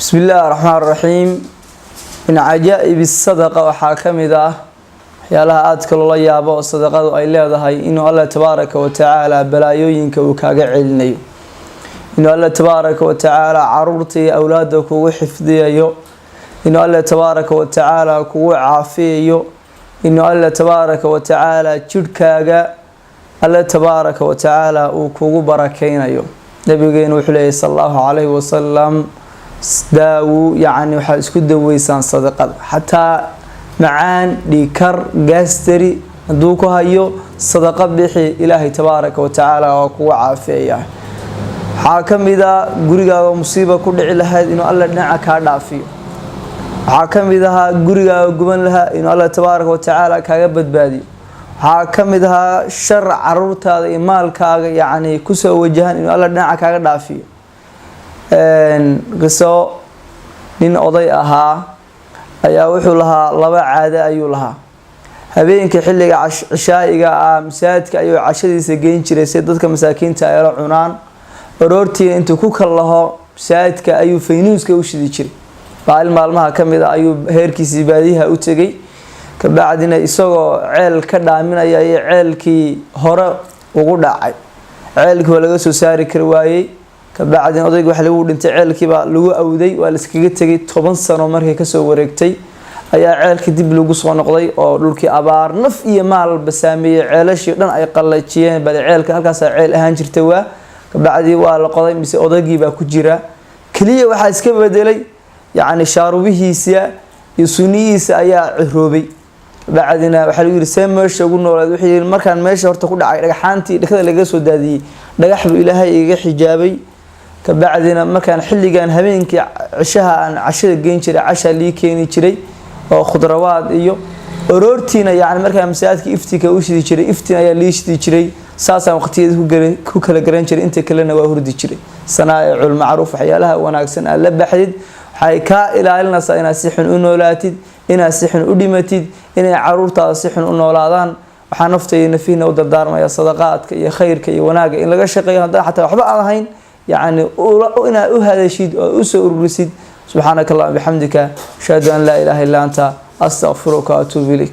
بسم الله الرحمن الرحيم من عجائب الصدقة وحاكمها يالها آدك الله يابا الصدقة أي ليدهاي إنه الله تبارك وتعالى بلايوينك وكاقع علني إنه الله تبارك وتعالى عرورتي أولادك وحفظيه إنه الله تبارك وتعالى كو عافيه إنه الله تبارك وتعالى جدكاقع الله تبارك وتعالى وكو بركينيو نبينا وحليه صلى الله عليه وسلم داو يعني waxaa isku daweysaan sadaqada hatta macaan dhikar gaastari haduu ku hayo sadaqa bixi ilaahay tabaaraka wa taala oo ku caafiya waxa kamida gurigaaga musiibo ku dhici lahayd inuu alla dhinaca ka dhaafiyo waxa kamida gurigaaga guban lahaa inuu alla tabaaraka wa taala kaaga badbaadiyo waxa kamida shar carruurtaada iyo maalkaaga yani ku soo wajahan inuu alla dhinaca kaaga dhaafiyo Qiso nin oday ahaa ayaa wuxuu lahaa laba caado ayuu lahaa habeenkii xilliga cishaa'iga masaajidka ayuu cashadiisa geyn jiray si dadka masaakiinta ay la cunaan aroortii intuu ku kalaho masaajidka ayuu faynuuska u shidi jiray maalmaha kamid ah ayuu heerkiisii baadiyaha u tagay ka bacdina isagoo ceel ka dhaaminaya iyo ceelkii hore ugu dhacay ceelkii laga soo saari kar waayay kabacdin odaygu waxa lagu dhintay ceelkiiba lagu awday waa la iskaga tagay 10 sano markay ka soo wareegtay ayaa ceelkii dib lagu soo noqday oo dhulkii abaar naf iyo maal basaameeyay ceelashii dhan ay qalajiyeen bal ceelka halkaas ceel ahaan jirtay waa kabacdi waa la qoday mise odaygii baa ku jira kaliya waxa iska bedelay yaani shaarubihiisa iyo suniyiisa ayaa ciroobay bacdina waxa lagu yiri meesha ugu noolaad wixii markaan meesha horta ku dhacay dhagaxaantii dhakada laga soo daadiyay dhagax buu ilaahay iga xijaabay kabacdina markaan xilligan habeenkii cishaha aan cashada geyn jiray casha lii keeni jiray oo khudrawaad iyo aroortiina yaani markaan masaajidka iftiinka u shidi jiray iftiin ayaa lii shidi jiray saasaan waqtigeeda ku kala garan jiray inta kalena waa hurdi jiray sanaa'icul ma'ruuf waxyaalaha wanaagsan la baxdid waxay ka ilaalinaysaa inaad si xun u noolaatid inaad si xun u dhimatid inay caruurtaada si xun u noolaadaan waxaa naftayda nafiina u dardaarmaya sadaqaadka iyo khayrka iyo wanaaga in laga shaqeeyo haddii xataa waxba aan ahayn يعني أنا أهدشيد أسرورسيد سبحانك اللهم وبحمدك أشهد أن لا إله إلا أنت أستغفرك وأتوب إليك